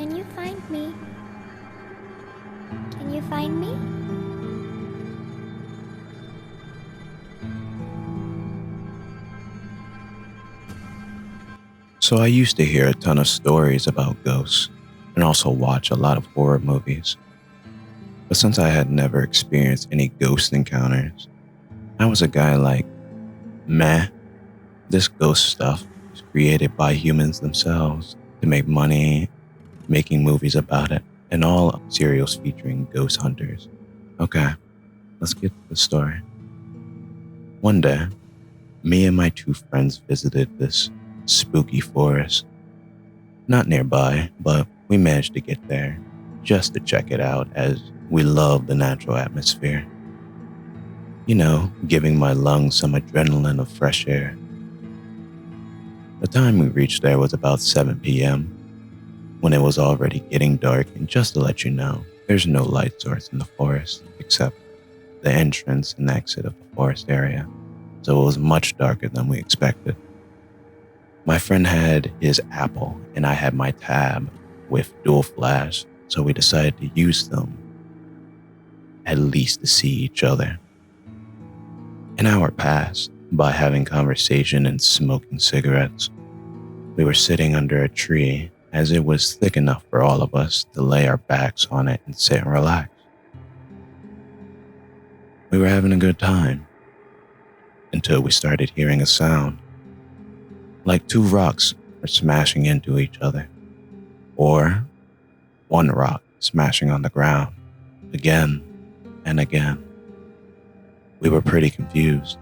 Can you find me? Can you find me? So I used to hear a ton of stories about ghosts and also watch a lot of horror movies. But since I had never experienced any ghost encounters, I was a guy like, meh, this ghost stuff is created by humans themselves to make money, making movies about it, and all serials featuring ghost hunters. Okay, let's get to the story. One day, me and my two friends visited this spooky forest. Not nearby, but we managed to get there just to check it out as we love the natural atmosphere. You know, giving my lungs some adrenaline of fresh air. The time we reached there was about 7 p.m. when it was already getting dark, and just to let you know, there's no light source in the forest except the entrance and exit of the forest area, so it was much darker than we expected. My friend had his Apple and I had my Tab with dual flash, so we decided to use them at least to see each other. An hour passed by having conversation and smoking cigarettes. We were sitting under a tree as it was thick enough for all of us to lay our backs on it and sit and relax. We were having a good time until we started hearing a sound, like two rocks were smashing into each other, or one rock smashing on the ground again and again. We were pretty confused.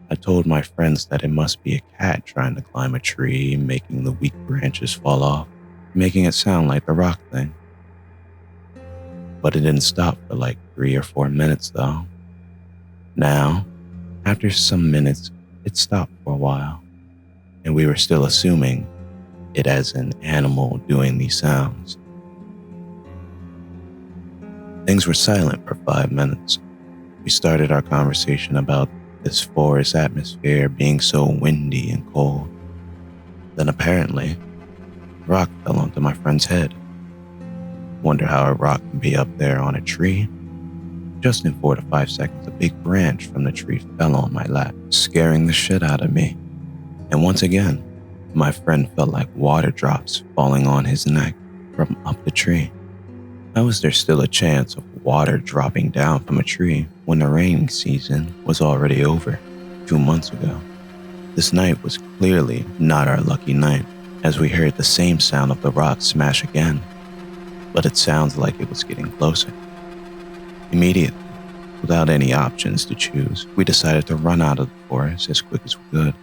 I told my friends that it must be a cat trying to climb a tree, making the weak branches fall off, making it sound like the rock thing. But it didn't stop for like 3 or 4 minutes though. Now, after some minutes, it stopped for a while, and we were still assuming it as an animal doing these sounds. Things were silent for 5 minutes. We started our conversation about this forest atmosphere being so windy and cold. Then apparently, a rock fell onto my friend's head. Wonder how a rock can be up there on a tree? Just in 4 to 5 seconds, a big branch from the tree fell on my lap, scaring the shit out of me. And once again, my friend felt like water drops falling on his neck from up the tree. How was there still a chance of water dropping down from a tree when the rainy season was already over 2 months ago? This night was clearly not our lucky night, as we heard the same sound of the rock smash again, but it sounds like it was getting closer. Immediately, without any options to choose, we decided to run out of the forest as quick as we could.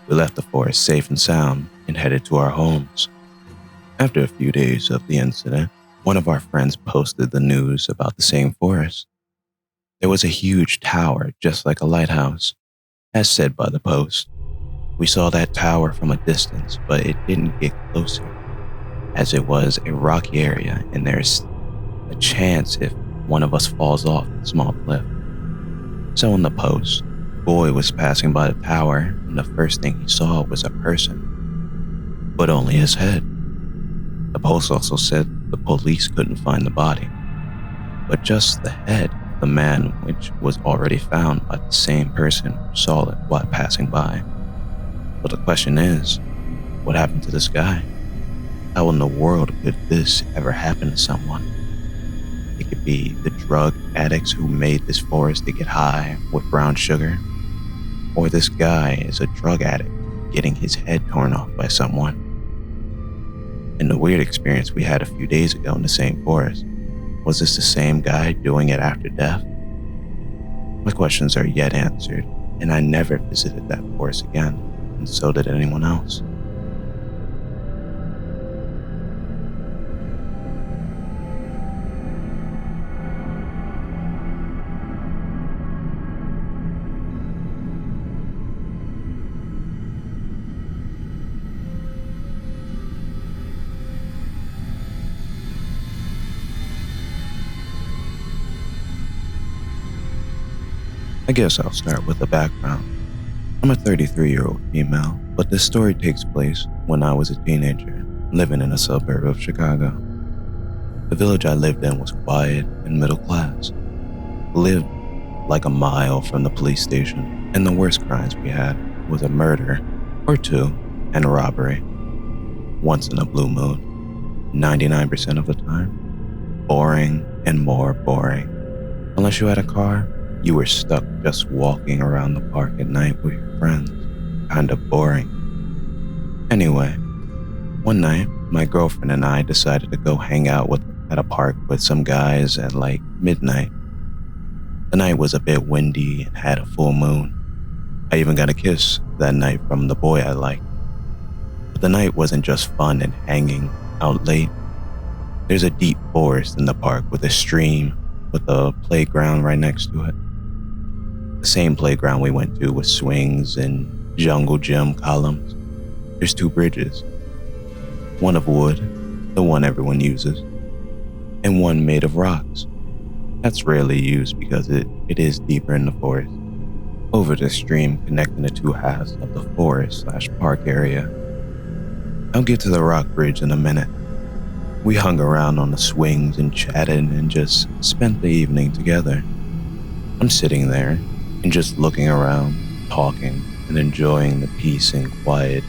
We left the forest safe and sound and headed to our homes. After a few days of the incident, one of our friends posted the news about the same forest. There was a huge tower just like a lighthouse, as said by the post. We saw that tower from a distance, but it didn't get closer, as it was a rocky area and there's a chance if one of us falls off the small cliff. So in the post, a boy was passing by the tower and the first thing he saw was a person, but only his head. The post also said the police couldn't find the body, but just the head of the man, which was already found by the same person who saw it while passing by. But the question is, what happened to this guy? How in the world could this ever happen to someone? It could be the drug addicts who made this forest to get high with brown sugar, or this guy is a drug addict getting his head torn off by someone. In the weird experience we had a few days ago in the same forest, was this the same guy doing it after death? My questions are yet answered, and I never visited that forest again, and so did anyone else. I guess I'll start with the background. I'm a 33-year-old female, but this story takes place when I was a teenager. living in a suburb of Chicago. The village I lived in was quiet and middle class. We lived like a mile from the police station, and the worst crimes we had was a murder or two and a robbery. Once in a blue moon, 99% of the time, boring and more boring. Unless you had a car, you were stuck just walking around the park at night with your friends. Kind of boring. Anyway, one night, my girlfriend and I decided to go hang out at a park with some guys at like midnight. The night was a bit windy and had a full moon. I even got a kiss that night from the boy I liked. But the night wasn't just fun and hanging out late. There's a deep forest in the park with a stream with a playground right next to it. The same playground we went to with swings and jungle gym columns. There's 2 bridges. One of wood, the one everyone uses, and one made of rocks. That's rarely used because it is deeper in the forest, over the stream connecting the 2 halves of the forest/park area. I'll get to the rock bridge in a minute. We hung around on the swings and chatted and just spent the evening together. I'm sitting there and just looking around, talking and enjoying the peace and quiet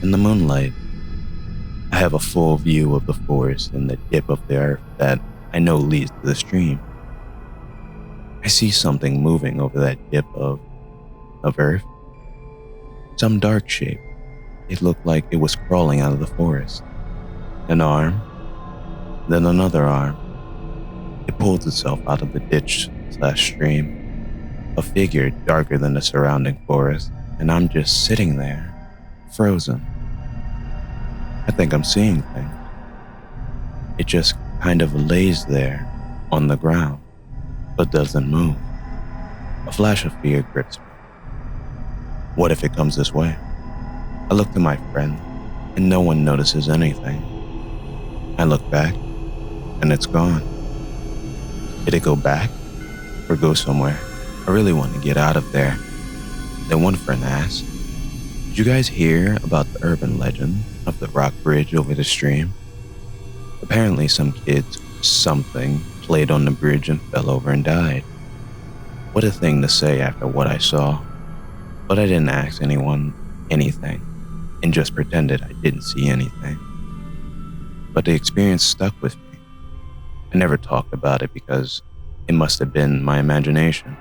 and the moonlight. I have a full view of the forest and the dip of the earth that I know leads to the stream. I see something moving over that dip of earth. Some dark shape. It looked like it was crawling out of the forest. An arm, then another arm. It pulled itself out of the ditch/stream. A figure darker than the surrounding forest, and I'm just sitting there, frozen. I think I'm seeing things. It just kind of lays there on the ground, but doesn't move. A flash of fear grips me. What if it comes this way? I look to my friend, and no one notices anything. I look back, and it's gone. Did it go back, or go somewhere? I really want to get out of there. Then one friend asked, "Did you guys hear about the urban legend of the rock bridge over the stream? Apparently some kids, something, played on the bridge and fell over and died." What a thing to say after what I saw. But I didn't ask anyone anything, and just pretended I didn't see anything. But the experience stuck with me. I never talked about it because it must have been my imagination.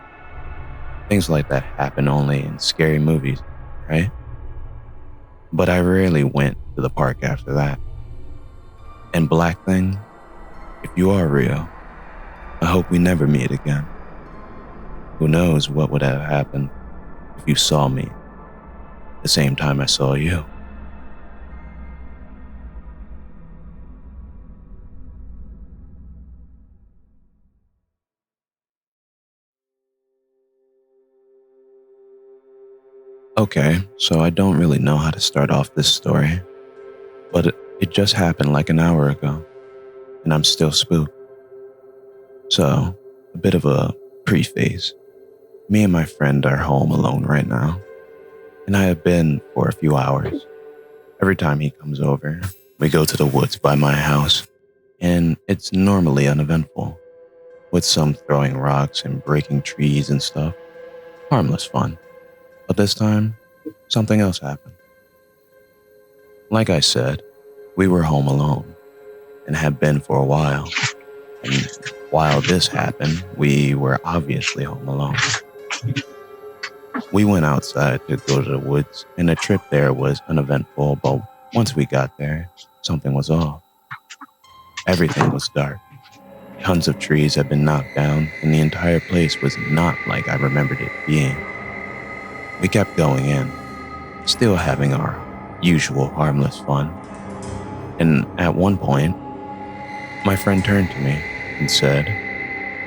Things like that happen only in scary movies, right? But I rarely went to the park after that. And Black Thing, if you are real, I hope we never meet again. Who knows what would have happened if you saw me the same time I saw you. Okay, so I don't really know how to start off this story, but it just happened like an hour ago, and I'm still spooked. So, a bit of a preface. Me and my friend are home alone right now, and I have been for a few hours. Every time he comes over, we go to the woods by my house, and it's normally uneventful, with some throwing rocks and breaking trees and stuff. Harmless fun. But this time, something else happened. Like I said, we were home alone, and had been for a while. And while this happened, we were obviously home alone. We went outside to go to the woods, and the trip there was uneventful, but once we got there, something was off. Everything was dark. Tons of trees had been knocked down, and the entire place was not like I remembered it being. We kept going in, still having our usual harmless fun. And at one point, my friend turned to me and said,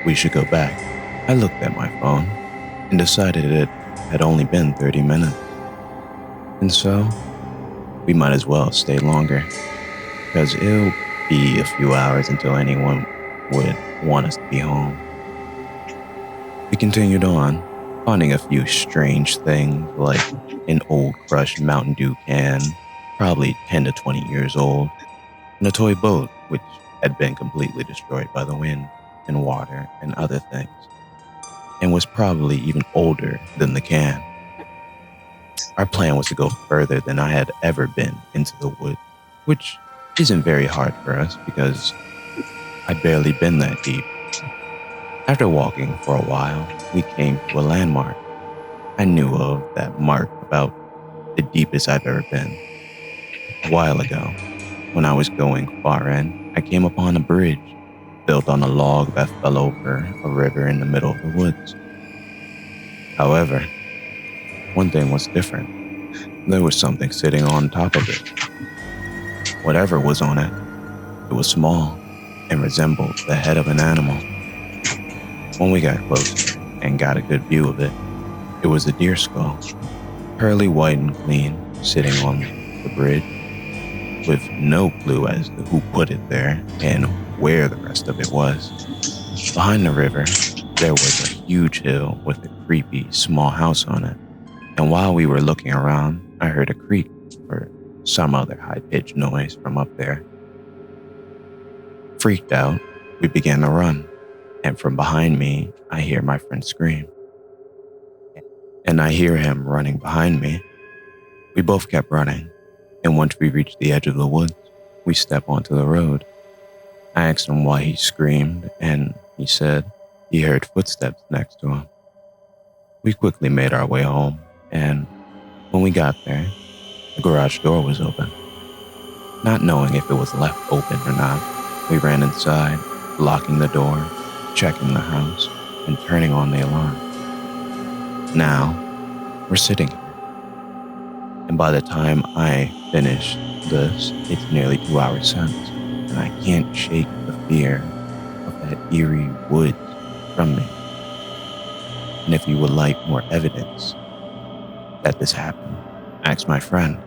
"We should go back." I looked at my phone and decided it had only been 30 minutes. And so, we might as well stay longer, because it'll be a few hours until anyone would want us to be home. We continued on, finding a few strange things like an old crushed Mountain Dew can, probably 10 to 20 years old, and a toy boat, which had been completely destroyed by the wind and water and other things, and was probably even older than the can. Our plan was to go further than I had ever been into the woods, which isn't very hard for us because I'd barely been that deep. After walking for a while, we came to a landmark. I knew of that mark about the deepest I've ever been. A while ago, when I was going far in, I came upon a bridge built on a log that fell over a river in the middle of the woods. However, one thing was different. There was something sitting on top of it. Whatever was on it, it was small and resembled the head of an animal. When we got closer and got a good view of it, it was a deer skull, pearly white and clean, sitting on the bridge, with no clue as to who put it there and where the rest of it was. Behind the river, there was a huge hill with a creepy small house on it, and while we were looking around, I heard a creak or some other high-pitched noise from up there. Freaked out, we began to run, and from behind me, I hear my friend scream. And I hear him running behind me. We both kept running, and once we reached the edge of the woods, we stepped onto the road. I asked him why he screamed, and he said he heard footsteps next to him. We quickly made our way home, and when we got there, the garage door was open. Not knowing if it was left open or not, we ran inside, locking the door, checking the house, and turning on the alarm. Now, we're sitting here, and by the time I finish this, it's nearly 2 hours since, and I can't shake the fear of that eerie woods from me. And if you would like more evidence that this happened, ask my friend.